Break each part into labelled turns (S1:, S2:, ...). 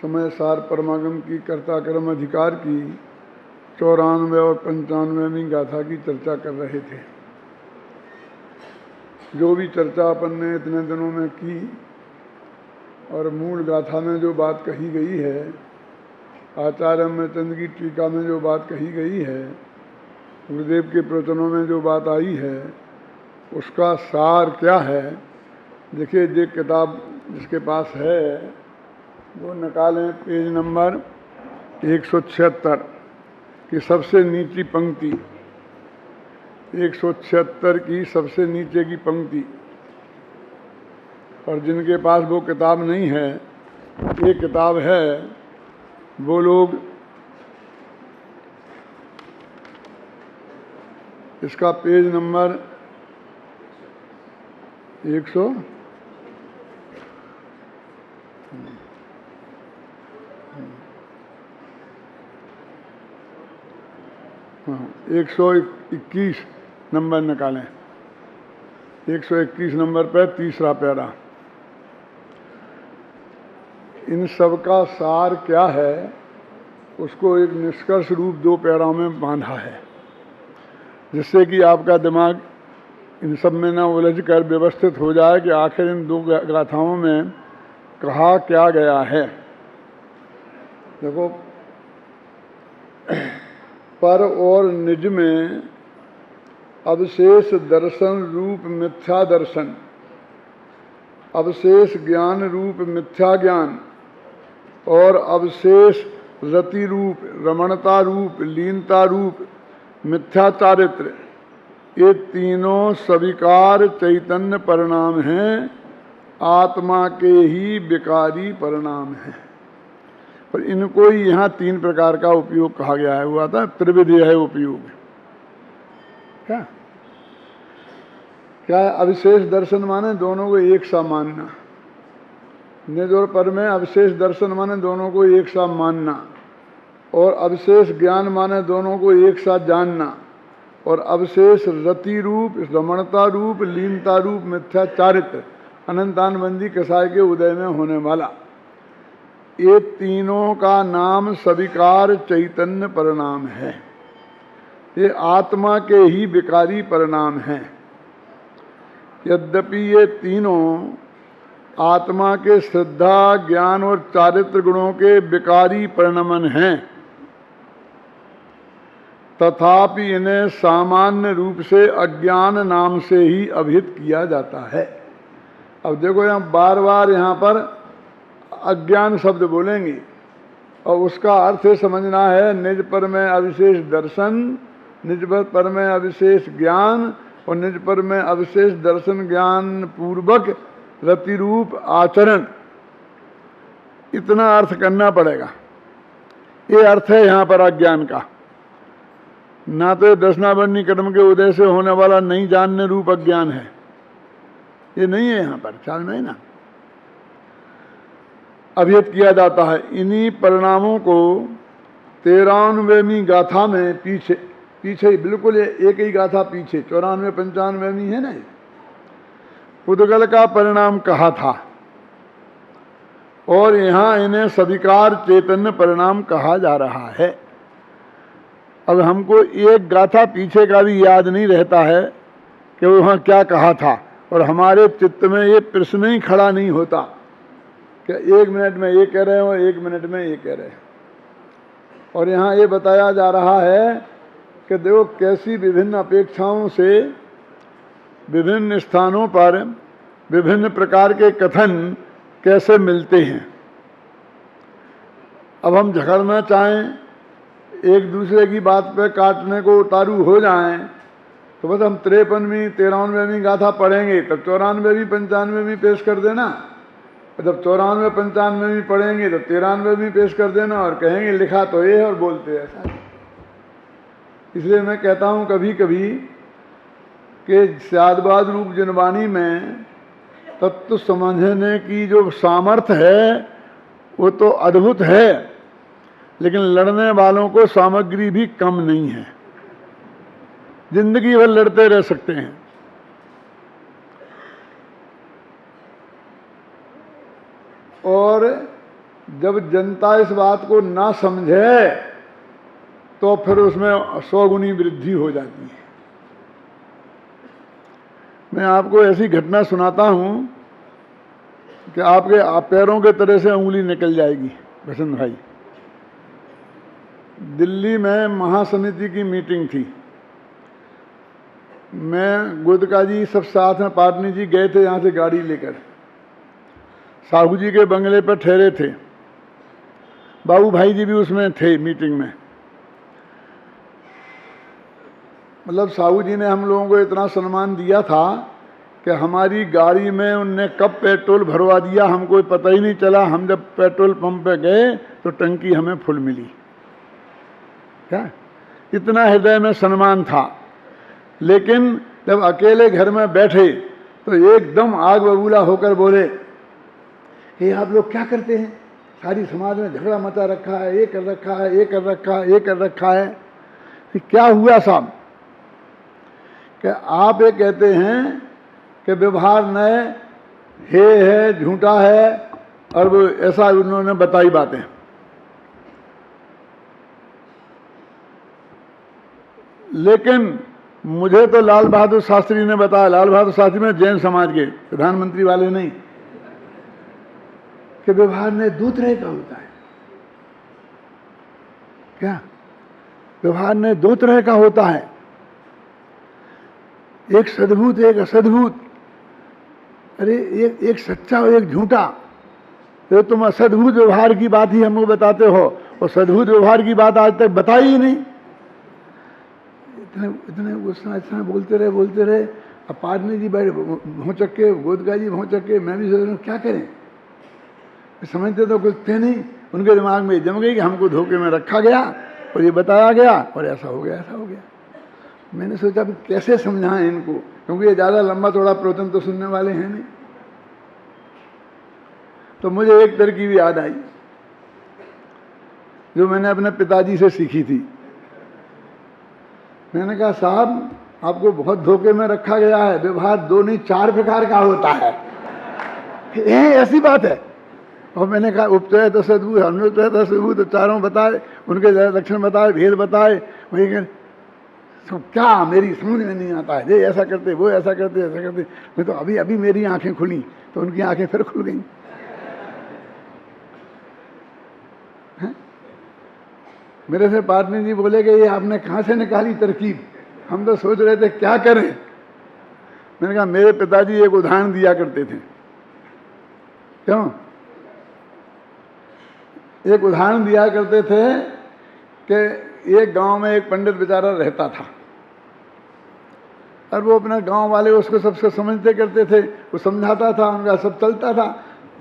S1: समय सार परमागम की कर्ता कर्म अधिकार की 94 और 95वीं गाथा की चर्चा कर रहे थे। जो भी चर्चा अपन ने इतने दिनों में की और मूल गाथा में जो बात कही गई है, आचार्य अमृतचंद की टीका में जो बात कही गई है, गुरुदेव के प्रवचनों में जो बात आई है, उसका सार क्या है। देखिए, जो किताब जिसके पास है वो निकालें पेज नंबर 176 की सबसे नीची पंक्ति, 176 की सबसे नीचे की पंक्ति। और जिनके पास वो किताब नहीं है, ये किताब है, वो लोग इसका पेज नंबर 121 नंबर निकालें। 121 नंबर पर तीसरा पैरा। इन सब का सार क्या है, उसको एक निष्कर्ष रूप 2 पैराओं में बांधा है, जिससे कि आपका दिमाग इन सब में न उलझ कर व्यवस्थित हो जाए कि आखिर इन 2 गाथाओं में कहा क्या गया है। देखो, पर और निज में अवशेष दर्शन रूप मिथ्या दर्शन, अवशेष ज्ञान रूप मिथ्या ज्ञान और अवशेष रति रूप, रमणता रूप, लीनता रूप मिथ्या चारित्र, ये तीनों स्वीकार चैतन्य परिणाम हैं, आत्मा के ही विकारी परिणाम हैं। पर इनको ही यहाँ 3 प्रकार का उपयोग कहा गया है। हुआ था त्रिविधि है उपयोग। क्या क्या है? अविशेष दर्शन माने दोनों को एक सा मानना, निज और पर में अविशेष दर्शन माने दोनों को एक सा मानना, और अविशेष ज्ञान माने दोनों को एक साथ जानना, और अवशेष रति रूप, रमणता रूप, लीनता रूप मिथ्या चारित्र, अनंतानबंदी कसाय के उदय में होने वाला, ये तीनों का नाम स्वीकार चैतन्य परिणाम है। ये आत्मा के ही विकारी परिणाम हैं। यद्यपि ये तीनों आत्मा के श्रद्धा, ज्ञान और चारित्र गुणों के विकारी परिणमन हैं, तथापि इन्हें सामान्य रूप से अज्ञान नाम से ही अभिहित किया जाता है। अब देखो, यहाँ बार बार यहाँ पर अज्ञान शब्द बोलेंगे और उसका अर्थ समझना है निज पर में अविशेष दर्शन, निज पर में अविशेष ज्ञान और निज पर में अविशेष दर्शन ज्ञान पूर्वक रति रूप आचरण। इतना अर्थ करना पड़ेगा। ये अर्थ है यहाँ पर अज्ञान का। ना तो दर्शनावरणी कर्म के उदय से होने वाला नहीं जानने रूप अज्ञान है, ये नहीं है यहाँ पर, ख्याल में है ना, अभिहित किया जाता है। इन्हीं परिणामों को 93वीं गाथा में पीछे बिल्कुल एक ही गाथा पीछे 94 95वीं है ना, पुद्गल का परिणाम कहा था, और यहाँ इन्हें स्वीकार चैतन्य परिणाम कहा जा रहा है। अब हमको एक गाथा पीछे का भी याद नहीं रहता है कि वहाँ क्या कहा था, और हमारे चित्त में ये प्रश्न ही खड़ा नहीं होता कि 1 मिनट में ये कह रहे हो, 1 मिनट में ये कह रहे हैं। और यहाँ ये बताया जा रहा है कि देखो कैसी विभिन्न अपेक्षाओं से विभिन्न स्थानों पर विभिन्न प्रकार के कथन कैसे मिलते हैं। अब हम झगड़ना चाहें, एक दूसरे की बात पे काटने को उतारू हो जाएं, तो बस हम 53वीं 93वीं गाथा पढ़ेंगे, तब 94वीं 95वीं पेश कर देना। जब 94 95वीं पढ़ेंगे तो 93वीं पेश कर देना, और कहेंगे लिखा तो ये है और बोलते ऐसा। इसलिए मैं कहता हूँ कभी कभी कि स्यादबाद रूप जनवाणी में तत्व समझने की जो सामर्थ्य है वो तो अद्भुत है, लेकिन लड़ने वालों को सामग्री भी कम नहीं है। जिंदगी भर लड़ते रह सकते हैं। और जब जनता इस बात को ना समझे तो फिर उसमें 100 गुनी वृद्धि हो जाती है। मैं आपको ऐसी घटना सुनाता हूं कि आपके पैरों के तरह से उंगली निकल जाएगी। बसंत भाई, दिल्ली में महासमिति की मीटिंग थी। मैं, गोदका जी सब साथ में, पाटनी जी गए थे यहाँ से गाड़ी लेकर। साहू जी के बंगले पर ठहरे थे। बाबू भाई जी भी उसमें थे मीटिंग में। मतलब साहू जी ने हम लोगों को इतना सम्मान दिया था कि हमारी गाड़ी में उनने कब पेट्रोल भरवा दिया हमको पता ही नहीं चला। हम जब पेट्रोल पंप पे गए तो टंकी हमें फुल मिली। क्या इतना हृदय में सम्मान था। लेकिन जब अकेले घर में बैठे तो एकदम आग बबूला होकर बोले, ये आप लोग क्या करते हैं? सारी समाज में झगड़ा मचा रखा है, ये कर रखा है, ये कर रखा है, ये कर रखा है। क्या हुआ साहब कि आप ये कहते हैं कि व्यवहार नए है, झूठा है, और वो ऐसा उन्होंने बताई बातें। लेकिन मुझे तो लाल बहादुर शास्त्री ने बताया, लाल बहादुर शास्त्री में जैन समाज के प्रधानमंत्री वाले नहीं, कि व्यवहार ने दो तरह का होता है। क्या व्यवहार ने दो तरह का होता है, एक सद्भूत एक असद्भूत। अरे एक सच्चा और एक झूठा। तो तुम असद्भूत व्यवहार की बात ही हमको बताते हो और सद्भूत व्यवहार की बात आज तक बताई ही नहीं। इतने गुस्सा इतना बोलते रहे। अब पाटनी जी बैठ भौचक के, गोदका जी भौचक के, मैं भी सोच रहा हूँ क्या करें। समझते तो कुछ थे नहीं। उनके दिमाग में जम गई कि हमको धोखे में रखा गया और ये बताया गया और ऐसा हो गया, ऐसा हो गया। मैंने सोचा भी कैसे समझाएं इनको, क्योंकि ये ज़्यादा लंबा चौड़ा प्रवचन तो सुनने वाले हैं नहीं। तो मुझे एक तरकीब याद आई जो मैंने अपने पिताजी से सीखी थी। मैंने कहा, साहब आपको बहुत धोखे में रखा गया है। व्यवहार दो नहीं 4 प्रकार का होता है। ऐसी बात है। और मैंने कहा उपचय तो सद्भूत, अनुचय तो सद्भूत, तो चारों बताए, उनके लक्षण बताए, भेद बताए। वही तो क्या मेरी समझ में नहीं आता है, ये ऐसा करते, वो ऐसा करते, ऐसा करते। मैं तो अभी मेरी आंखें खुली तो उनकी आंखें फिर खुल गई। मेरे से पाटनी जी बोले कि ये आपने कहाँ से निकाली तरकीब, हम तो सोच रहे थे क्या करें। मैंने कहा मेरे पिताजी एक उदाहरण दिया करते थे। क्यों? एक उदाहरण दिया करते थे कि एक गांव में एक पंडित बेचारा रहता था और वो अपने गांव वाले उसको सबसे समझते करते थे। वो समझाता था, उनका सब चलता था,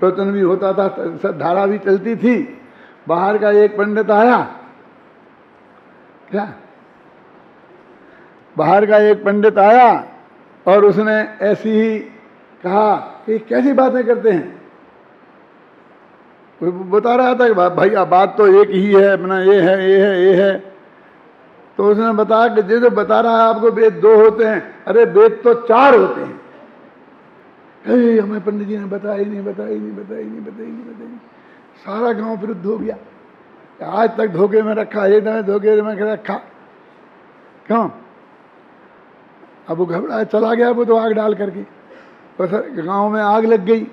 S1: प्रवचन भी होता था, सब धारा भी चलती थी। बाहर का एक पंडित आया, क्या बाहर का एक पंडित आया और उसने ऐसी ही कहा कि कैसी बातें करते हैं। वो बता रहा था कि भाई बात तो एक ही है, अपना ये है। तो उसने बताया कि जैसे बता रहा है आपको वेद 2 होते हैं, अरे वेद तो 4 होते हैं। हमें पंडित जी ने बताई नहीं। सारा गांव विरुद्ध हो गया। आज तक धोखे में रखा, एक दिन धोखे में रखा। क्यों? अब वो घबरा चला गया, वो तो आग डाल करके, तो गांव में आग लग गई।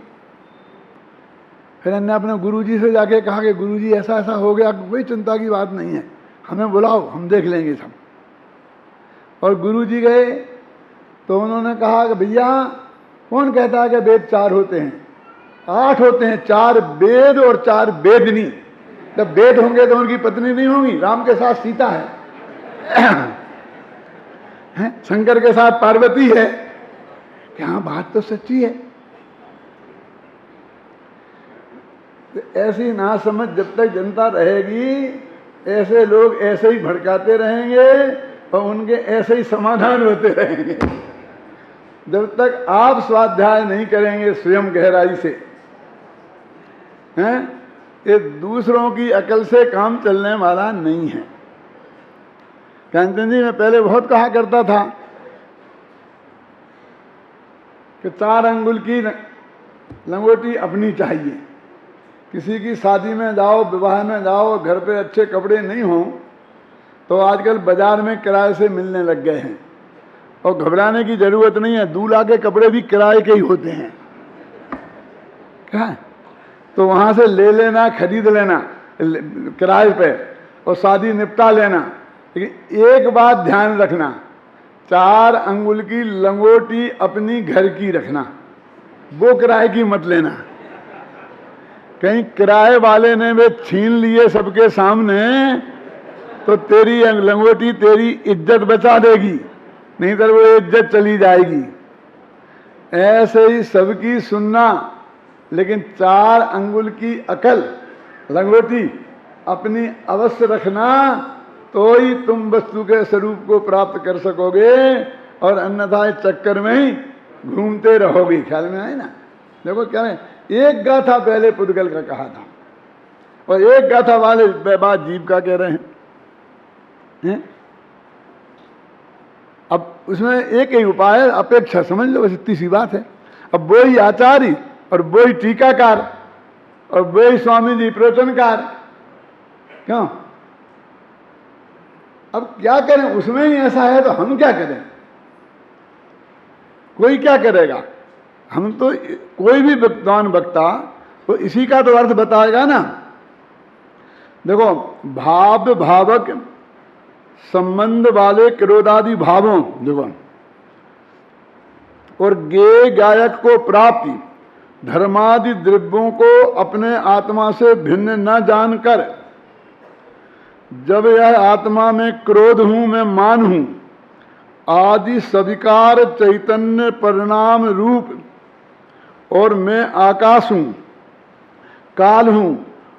S1: फिर हमने अपने गुरुजी से जाके कहा कि गुरुजी ऐसा ऐसा हो गया, कोई चिंता की बात नहीं है, हमें बुलाओ, हम देख लेंगे सब। और गुरुजी गए तो उन्होंने कहा कि भैया कौन कहता है कि वेद 4 होते हैं? 8 होते हैं, 4 वेद और 4 वेदनी। जब वेद होंगे तो उनकी पत्नी नहीं होंगी, राम के साथ सीता है, शंकर के साथ पार्वती है। क्या बात तो सच्ची है। तो ऐसी नासमझ जब तक जनता रहेगी, ऐसे लोग ऐसे ही भड़काते रहेंगे और उनके ऐसे ही समाधान होते रहेंगे। जब तक आप स्वाध्याय नहीं करेंगे स्वयं गहराई से, हैं, ये दूसरों की अकल से काम चलने वाला नहीं है। कांचन जी, मैं पहले बहुत कहा करता था कि 4 अंगुल की लंगोटी अपनी चाहिए, किसी की शादी में जाओ, विवाह में जाओ, घर पे अच्छे कपड़े नहीं हों तो आजकल बाजार में किराए से मिलने लग गए हैं। और घबराने की जरूरत नहीं है, दूल्हा के कपड़े भी किराए के ही होते हैं। क्या? तो वहां से ले लेना, खरीद लेना किराए पे और शादी निपटा लेना। लेकिन एक बात ध्यान रखना, 4 अंगुल की लंगोटी अपनी घर की रखना, वो किराए की मत लेना। कहीं किराए वाले ने वे छीन लिए सबके सामने तो तेरी लंगोटी तेरी इज्जत बचा देगी, नहीं तो वो इज्जत चली जाएगी। ऐसे ही सबकी सुनना, लेकिन 4 अंगुल की अकल लंगोटी अपनी अवश्य रखना, तो ही तुम वस्तु के स्वरूप को प्राप्त कर सकोगे, और अन्यथा इस चक्कर में ही घूमते रहोगे। ख्याल में आए ना? देखो क्या है, एक गाथा पहले पुद्गल का कहा था और एक गाथा वाले बात जीव का कह रहे हैं। अब उसमें एक ही उपाय है, अपेक्षा समझ लो, बस इतनी सी बात है। अब वही आचार्य और वही टीकाकार और वही स्वामी जी प्रवचनकार, क्यों? अब क्या करें, उसमें ही ऐसा है तो हम क्या करें? कोई क्या करेगा? हम तो, कोई भी विद्वान वक्ता तो इसी का तो अर्थ बताएगा ना। देखो, भाव भावक संबंध वाले क्रोधादि भावों, देखो, और गेय गायक को प्राप्ति धर्मादि द्रव्यों को अपने आत्मा से भिन्न न जानकर, जब यह आत्मा में क्रोध हूं, मैं मान हूं आदि सविकार चैतन्य परिणाम रूप, और मैं आकाश हूं, काल हूं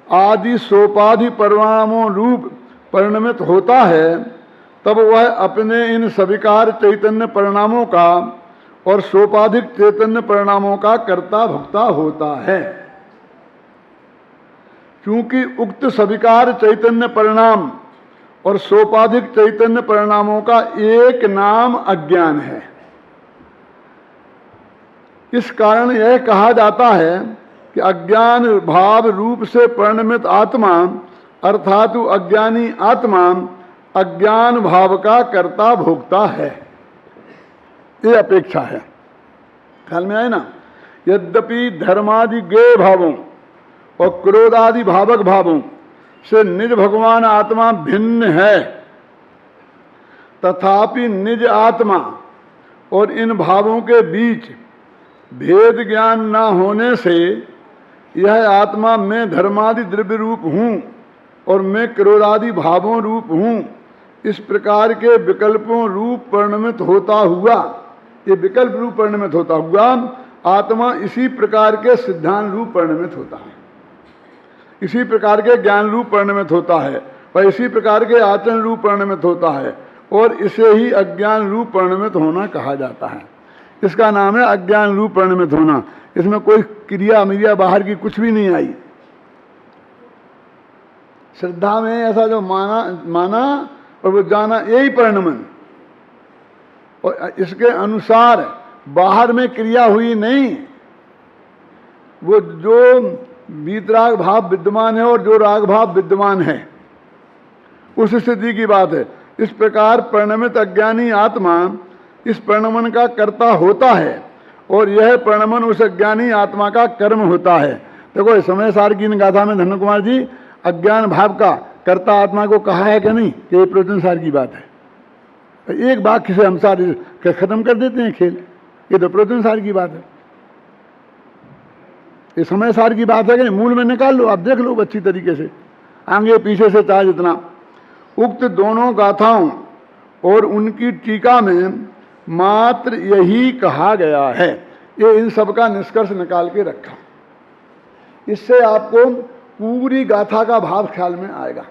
S1: आदि सोपाधि परिणामों रूप परिणमित होता है, तब वह अपने इन सविकार चैतन्य परिणामों का और सोपाधिक चैतन्य परिणामों का कर्ता भोक्ता होता है। क्योंकि उक्त सविकार चैतन्य परिणाम और सोपाधिक चैतन्य परिणामों का एक नाम अज्ञान है। इस कारण यह कहा जाता है कि अज्ञान भाव रूप से परिणमित आत्मा अर्थात अज्ञानी आत्मा अज्ञान भाव का कर्ता भोक्ता है। ये अपेक्षा है। ख्याल में आए ना? यद्यपि धर्मादि गेय भावों और क्रोधादि भावक भावों से निज भगवान आत्मा भिन्न है, तथापि निज आत्मा और इन भावों के बीच भेद ज्ञान न होने से यह आत्मा मैं धर्मादि द्रव्य रूप हूँ और मैं क्रोधादि भावों रूप हूँ, इस प्रकार के विकल्पों रूप परिणमित होता हुआ, ये विकल्प रूप परिणमित होता हुआ आत्मा इसी प्रकार के सिद्धांत रूप परिणमित होता है, इसी प्रकार के ज्ञान रूप परिणमित होता है और इसी प्रकार के आचरण रूप परिणमित होता है, और इसे ही अज्ञान रूप परिणमित होना कहा जाता है। इसका नाम है अज्ञान रूप परिणमित होना। इसमें कोई क्रिया मिरिया बाहर की कुछ भी नहीं आई। श्रद्धा में ऐसा जो माना और वो जाना, यही परिणमन, और इसके अनुसार बाहर में क्रिया हुई नहीं। वो जो वीतराग भाव विद्यमान है और जो राग भाव विद्यमान है, उस स्थिति की बात है। इस प्रकार परिणमित अज्ञानी आत्मा इस परिणमन का कर्ता होता है और यह परिणमन उस अज्ञानी आत्मा का कर्म होता है। देखो, समय सार की गाथा में धन्य कुमार जी अज्ञान भाव का कर्ता आत्मा को कहा है कि नहीं, कि ये प्रवचन सार की बात है। एक वाक्य से हम सारे खत्म कर देते हैं खेल। ये तो प्रवचन सार की बात है, ये समय सार की बात है कि मूल में निकाल लो, आप देख लो अच्छी तरीके से, आगे पीछे से चाहे जितना। उक्त दोनों गाथाओं और उनकी टीका में मात्र यही कहा गया है। ये इन सब का निष्कर्ष निकाल के रखा। इससे आपको पूरी गाथा का भाव ख्याल में आएगा।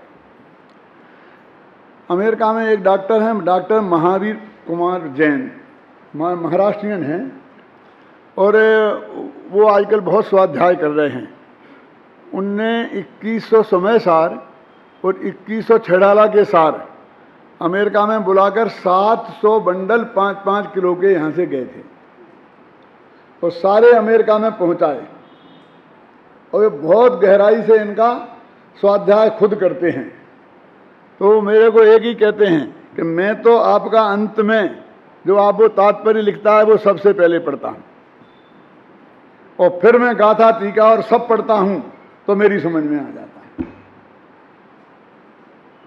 S1: अमेरिका में एक डॉक्टर हैं, डॉक्टर महावीर कुमार जैन, महाराष्ट्रियन हैं, और वो आजकल बहुत स्वाध्याय कर रहे हैं। उनने 2100 समय सार और 2100 छेड़ाला के सार अमेरिका में बुलाकर 700 बंडल 5-5 किलो के यहाँ से गए थे और सारे अमेरिका में पहुँचाए। और ये बहुत गहराई से इनका स्वाध्याय खुद करते हैं। तो मेरे को एक ही कहते हैं कि मैं तो आपका अंत में जो आप वो तात्पर्य लिखता है वो सबसे पहले पढ़ता हूँ, और फिर मैं गाथा टीका और सब पढ़ता हूँ तो मेरी समझ में आ जाता है।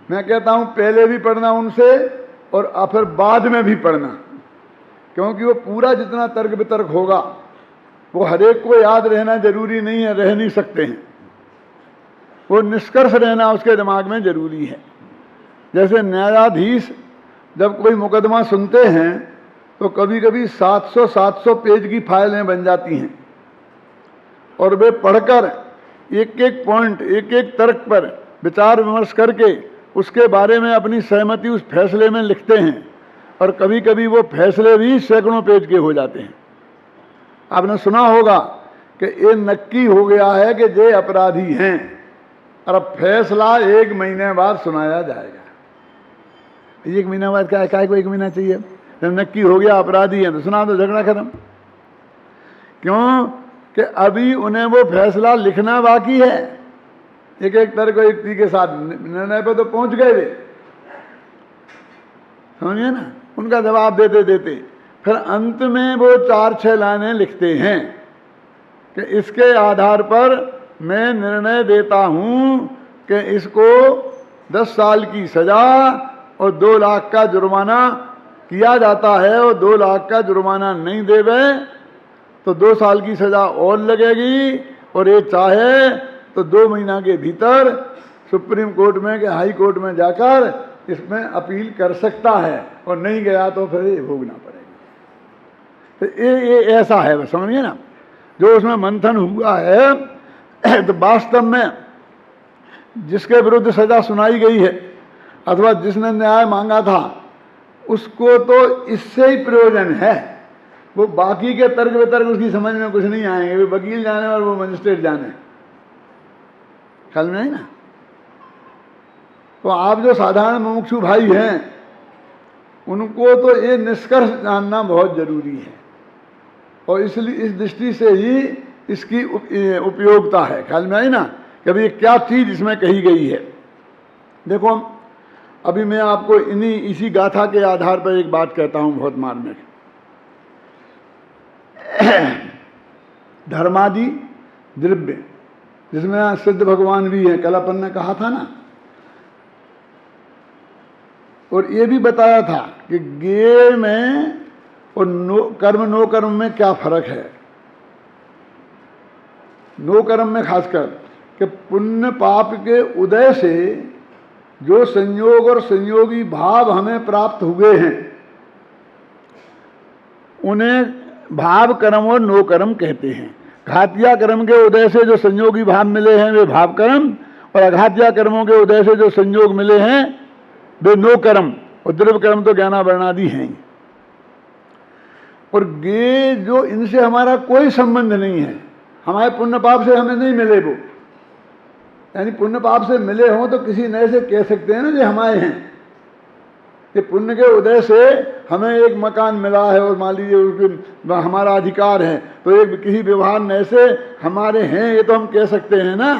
S1: मैं कहता हूँ पहले भी पढ़ना उनसे और फिर बाद में भी पढ़ना, क्योंकि वो पूरा जितना तर्क वितर्क होगा वो हरेक को याद रहना जरूरी नहीं है, रह नहीं सकते हैं। वो निष्कर्ष रहना उसके दिमाग में जरूरी है। जैसे न्यायाधीश जब कोई मुकदमा सुनते हैं तो कभी कभी 700 पेज की फाइलें बन जाती हैं, और वे पढ़कर एक एक पॉइंट, एक एक तर्क पर विचार विमर्श करके उसके बारे में अपनी सहमति उस फैसले में लिखते हैं, और कभी कभी वो फैसले भी सैकड़ों पेज के हो जाते हैं। आपने सुना होगा कि ये नक्की हो गया है कि ये अपराधी हैं, और अब फैसला 1 महीने बाद सुनाया जाएगा। 1 महीने बाद क्या को 1 महीना चाहिए? जब नक्की हो गया अपराधी है तो सुना दो, झगड़ा खत्म। क्यों कि अभी उन्हें वो फैसला लिखना बाकी है। एक एक तर्क को युक्ति के साथ निर्णय पे तो पहुंच गए वे, समझिए ना। उनका जवाब देते देते फिर अंत में वो 4-6 लाइनें लिखते हैं कि इसके आधार पर मैं निर्णय देता हूं कि इसको 10 साल की सजा और 2 लाख का जुर्माना किया जाता है, और 2 लाख का जुर्माना नहीं देवे तो 2 साल की सजा और लगेगी, और ये चाहे तो 2 महीना के भीतर सुप्रीम कोर्ट में कि हाई कोर्ट में जाकर इसमें अपील कर सकता है, और नहीं गया तो फिर ये भोगना पड़ेगा। तो ये ऐसा है, बस समझिए ना, जो उसमें मंथन हुआ है। तो वास्तव में जिसके विरुद्ध सजा सुनाई गई है अथवा जिसने न्याय मांगा था उसको तो इससे ही प्रयोजन है। वो बाकी के तर्क वितर्क उसकी समझ में कुछ नहीं आएंगे, वे वकील जाने और वो मजिस्ट्रेट जाने, ख्याल में नहीं ना। तो आप जो साधारण मुमुक्षु भाई हैं उनको तो ये निष्कर्ष जानना बहुत जरूरी है, और इसलिए इस दृष्टि से ही इसकी उपयोगिता है। ख्याल में आई ना कि अभी क्या चीज इसमें कही गई है। देखो अभी मैं आपको इसी गाथा के आधार पर एक बात कहता हूं बहुत मार्मिक। धर्मादि द्रव्य, जिसमें सिद्ध भगवान भी हैं, कल अपन ने कहा था ना, और ये भी बताया था कि ज्ञेय में और नो कर्म में क्या फर्क है। नो कर्म में खासकर कि पुण्य पाप के उदय से जो संयोग और संयोगी भाव हमें प्राप्त हुए हैं उन्हें भाव कर्म और नो कर्म कहते हैं। घातिया कर्म के उदय से जो संयोगी भाव मिले हैं वे भाव कर्म, और अघातिया कर्मों के उदय से जो संयोग मिले हैं वे नो कर्म, और द्रव्य कर्म तो ज्ञानावरणादि हैं। और ये जो इनसे हमारा कोई संबंध नहीं है, हमारे पुण्य पाप से हमें नहीं मिले वो, यानी पुण्य पाप से मिले हों तो किसी नए से कह सकते हैं ना जो हमारे हैं। कि पुण्य के उदय से हमें एक मकान मिला है और मान लीजिए उसके हमारा अधिकार है, तो एक किसी व्यवहार नए से हमारे हैं, ये तो हम कह सकते हैं ना।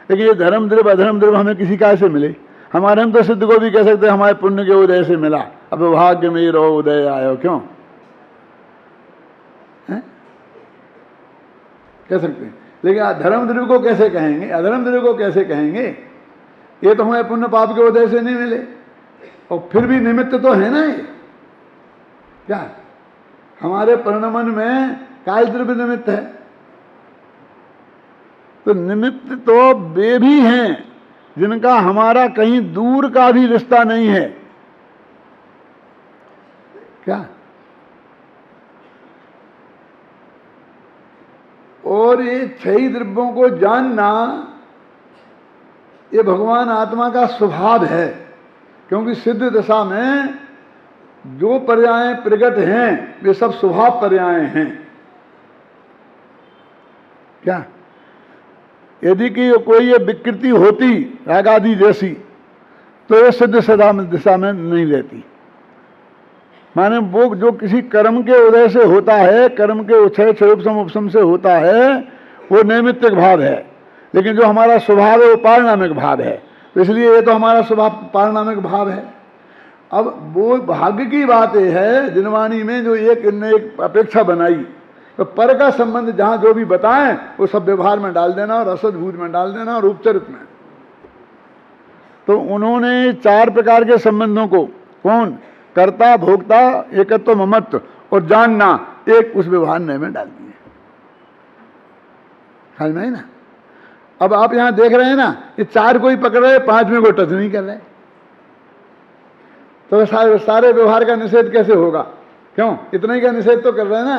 S1: लेकिन ये धर्म द्रव्य अधर्म द्रव्य हमें किसी काय से मिले? हमारे हम तो सिद्ध को भी कह सकते हैं हमारे पुण्य के उदय से मिला, अब भाग्य में रहो उदय आयो, क्यों है? कह सकते हैं। लेकिन धर्म द्रव्य को कैसे कहेंगे, अधर्म द्रव्य को कैसे कहेंगे? ये तो हमें पुण्य पाप के उदय से नहीं मिले, और फिर भी निमित्त तो है ना ये। क्या हमारे परिणमन में काय द्रव्य निमित्त है? तो निमित्त तो वे भी हैं जिनका हमारा कहीं दूर का भी रिश्ता नहीं है। क्या? और ये 6 द्रव्यों को जानना ये भगवान आत्मा का स्वभाव है, क्योंकि सिद्ध दशा में जो पर्याय प्रकट हैं वे सब स्वभाव पर्याय हैं। क्या? यदि कि कोई ये विकृति होती राग आदि जैसी तो ये सिद्ध सदा दिशा में नहीं रहती। माने वो जो किसी कर्म के उदय से होता है, कर्म के उच्छय क्षयोपम उपशम से होता है, वो नैमित्तिक भाव है। लेकिन जो हमारा स्वभाव है वो पारिणामिक भाव है, तो इसलिए ये तो हमारा स्वभाव पारिणामिक भाव है। अब वो भाग्य की बात ये है जिनवाणी में जो एक इनने एक अपेक्षा बनाई, तो पर का संबंध जहां जो भी बताएं वो सब व्यवहार में डाल देना और रसदभूत में डाल देना और उपचरित में। तो उन्होंने 4 प्रकार के संबंधों को, कौन, कर्ता, भोक्ता, एकत्व, ममत्व और जानना, एक उस व्यवहार नय में डाल दिए। समझ में ना? अब आप यहां देख रहे हैं ना, ये 4 को ही पकड़ रहे, 5वें को टच नहीं कर रहे, तो सारे व्यवहार का निषेध कैसे होगा? क्यों? इतना ही का निषेध तो कर रहे हैं ना।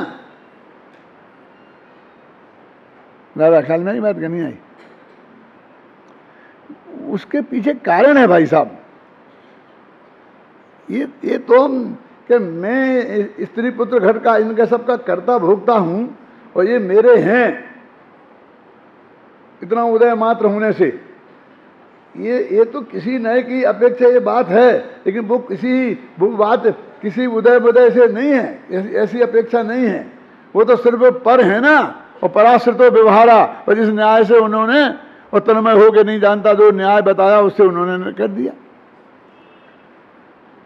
S1: दादा ख्याल में ही बात करनी आई। उसके पीछे कारण है भाई साहब, ये तो कि मैं स्त्री पुत्र घर का इनका सबका कर्ता भोक्ता हूं और ये मेरे हैं, इतना उदय मात्र होने से ये तो किसी नए की अपेक्षा ये बात है, लेकिन वो बात किसी उदय बुदय से नहीं है, ऐसी अपेक्षा नहीं है। वो तो सिर्फ पर है ना, और पराश्रित व्यवहारा, और जिस न्याय से उन्होंने और तन्मय हो के नहीं जानता जो न्याय बताया उससे उन्होंने कर दिया।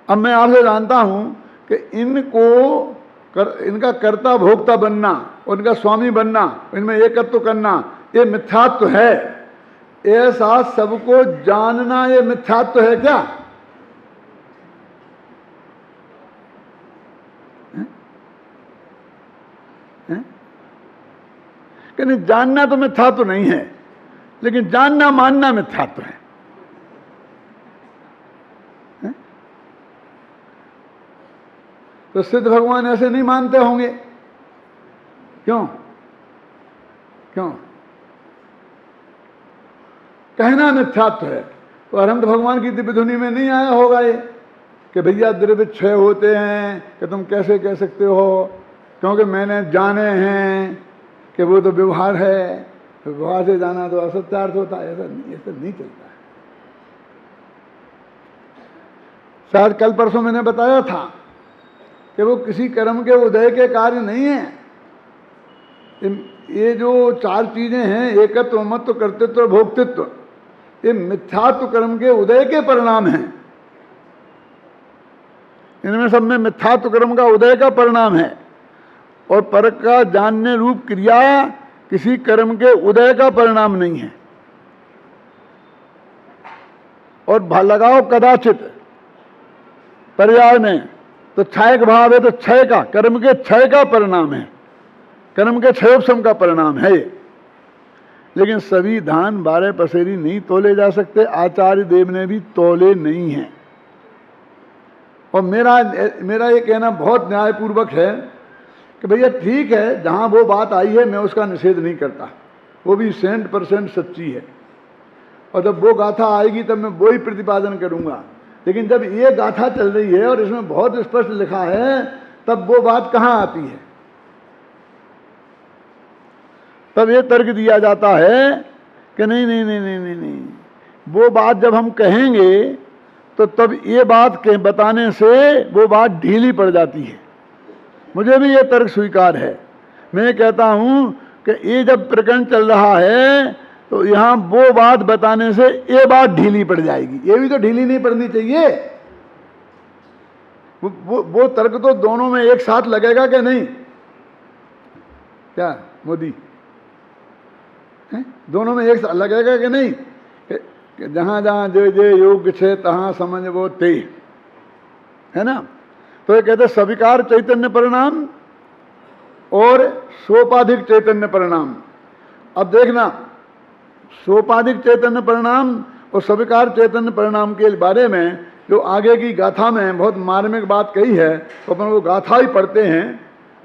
S1: अब मैं आपसे जानता हूं कि इनका कर्ता भोक्ता बनना और इनका स्वामी बनना, इनमें एकत्व करना, ये मिथ्यात्व है। ऐसा सबको जानना ये मिथ्यात्व है क्या? कि नहीं, जानना तो मिथ्यात्व नहीं है, लेकिन जानना मानना मिथ्यात्व है। तो सिद्ध भगवान ऐसे नहीं मानते होंगे, क्यों? कहना मिथ्यात्व है। तो अनंत भगवान की दिव्य धुनी में नहीं आया होगा ये कि भैया द्रव्य 6 होते हैं, कि तुम कैसे कह सकते हो, क्योंकि मैंने जाने हैं कि वो तो व्यवहार है, व्यवहार से जाना तो असत्यार्थ होता है। ऐसा नहीं चलता है। शायद कल परसों मैंने बताया था कि वो किसी कर्म के उदय के कार्य नहीं है। ये जो 4 चीजें हैं, एकत्व, ममत्व, कर्तृत्व, भोक्तृत्व, ये मिथ्यात्व कर्म के उदय के परिणाम हैं। इनमें सब में मिथ्यात्व कर्म का उदय का परिणाम है, और पर का जानने रूप क्रिया किसी कर्म के उदय का परिणाम नहीं है। और लगाओ कदाचित पर्याय में, तो क्षयक भाव है, तो क्षय का, कर्म के क्षय का परिणाम है, कर्म के क्षयोपशम का परिणाम है। लेकिन सभी धान 12 पसेरी नहीं तोले जा सकते, आचार्य देव ने भी तोले नहीं हैं। और मेरा ये कहना बहुत न्यायपूर्वक है कि भैया ठीक है, जहां वो बात आई है मैं उसका निषेध नहीं करता, वो भी 100% सच्ची है, और जब वो गाथा आएगी तब मैं वो ही प्रतिपादन करूंगा। लेकिन जब ये गाथा चल रही है और इसमें बहुत स्पष्ट लिखा है, तब वो बात कहां आती है? तब ये तर्क दिया जाता है कि नहीं, वो बात जब हम कहेंगे तो तब ये बात के बताने से वो बात ढीली पड़ जाती है। मुझे भी ये तर्क स्वीकार है। मैं कहता हूं कि ये जब प्रकरण चल रहा है तो यहां वो बात बताने से ये बात ढीली पड़ जाएगी। ये भी तो ढीली नहीं पड़नी चाहिए। वो तर्क तो दोनों में एक साथ लगेगा कि नहीं? क्या मोदी, दोनों में एक साथ लगेगा कि नहीं? कि जहां जहां जो योग्य छे तहां समझ वो ते, है ना? तो ये कहते सविकार चैतन्य परिणाम और सोपाधिक चैतन्य परिणाम। अब देखना, सोपाधिक चैतन्य परिणाम और सविकार चैतन्य परिणाम के बारे में जो आगे की गाथा में बहुत मार्मिक बात कही है, तो अपन वो गाथा ही पढ़ते हैं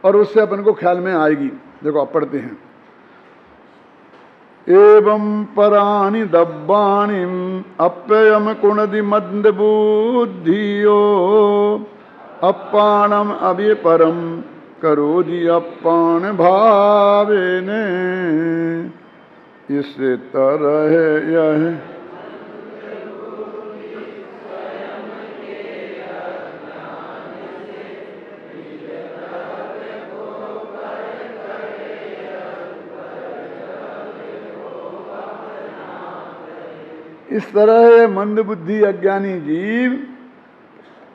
S1: और उससे अपन को ख्याल में आएगी। देखो आप पढ़ते हैं, एवं पराणि दब्बाणि अप्ययम कुणदि मद बुद्धियो अप्पाणम अभिपरम करोदि अप्पाण भावेने। इस तरह यह इस तरह मंद बुद्धि अज्ञानी जीव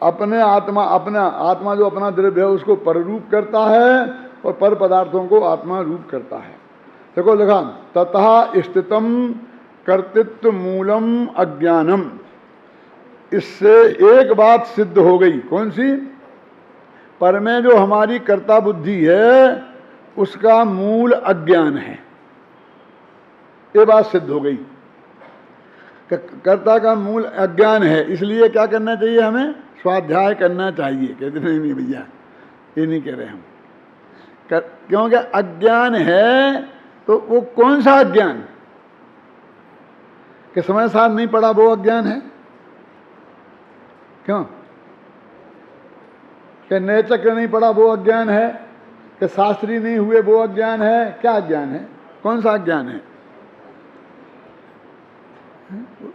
S1: अपने आत्मा जो अपना द्रव्य है उसको पररूप करता है और पर पदार्थों को आत्मा रूप करता है। देखो लिखा, ततः स्थितम कर्तृत्व मूलम अज्ञानम। इससे एक बात सिद्ध हो गई, कौन सी? पर में जो हमारी कर्ता बुद्धि है उसका मूल अज्ञान है, ये बात सिद्ध हो गई। कर्ता का मूल अज्ञान है, इसलिए क्या करना चाहिए हमें? स्वाध्याय करना चाहिए। कहते नहीं भैया, ये नहीं कह रहे हम। क्योंकि अज्ञान है तो वो कौन सा अज्ञान? कि समय साथ नहीं पड़ा वो अज्ञान है? क्यों? कि नए चक्र नहीं पड़ा वो अज्ञान है? कि शास्त्री नहीं हुए वो अज्ञान है? क्या अज्ञान है? कौन सा अज्ञान है?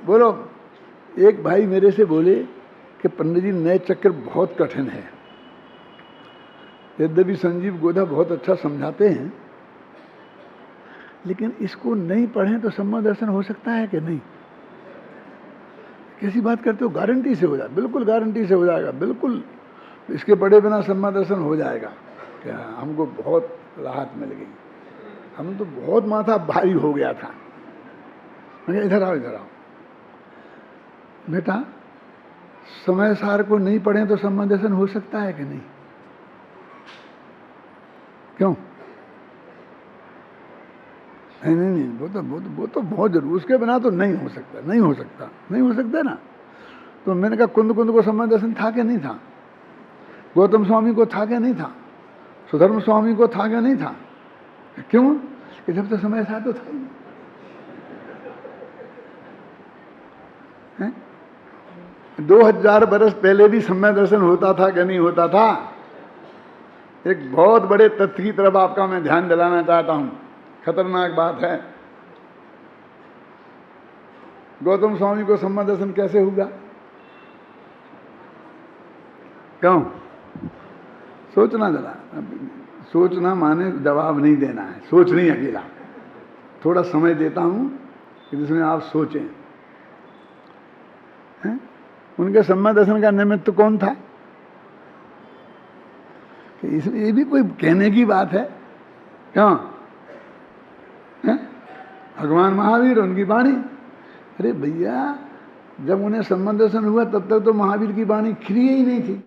S1: बोलो। एक भाई मेरे से बोले कि पंडित जी नए चक्र बहुत कठिन है। यद्यपि संजीव गोधा बहुत अच्छा समझाते हैं, लेकिन इसको नहीं पढ़ें तो सम्मा दर्शन हो सकता है कि नहीं? कैसी बात करते हो? गारंटी से हो जाए, बिल्कुल गारंटी से हो जाएगा, बिल्कुल इसके पढ़े बिना सम्मा दर्शन हो जाएगा। क्या हमको बहुत राहत मिल गई, हम तो बहुत माथा भारी हो गया था। मैं इधर आओ, इधर आओ बेटा, समय सार को नहीं पढ़ें तो सम्मा दर्शन हो सकता है कि नहीं? क्यों? नहीं नहीं नहीं, वो तो बहुत जरूर, उसके बिना तो नहीं हो सकता, नहीं हो सकता, नहीं हो सकता ना। तो मैंने कहा कुंद को सम्मा दर्शन था कि नहीं था? गौतम स्वामी को था कि नहीं था? सुधर्म स्वामी को था कि नहीं था? क्यों? कि जब तो समय था तो था ही। 2000 बरस पहले भी सम्मा दर्शन होता था कि नहीं होता था? एक बहुत बड़े तथ्य की तरफ आपका मैं ध्यान दिलाना चाहता हूं, खतरनाक बात है। गौतम स्वामी को सम्मा दर्शन कैसे हुआ? क्यों? सोचना जरा, सोचना माने जवाब नहीं देना है, सोच नहीं अकेला, थोड़ा समय देता हूं कि जिसमें आप सोचें। हैं? उनके सम्मा दर्शन का निमित्त कौन था? इसमें ये भी कोई कहने की बात है? क्यों? भगवान महावीर, उनकी वाणी। अरे भैया, जब उन्हें सम्मा दर्शन हुआ तब तक तो महावीर की वाणी खिली ही नहीं थी।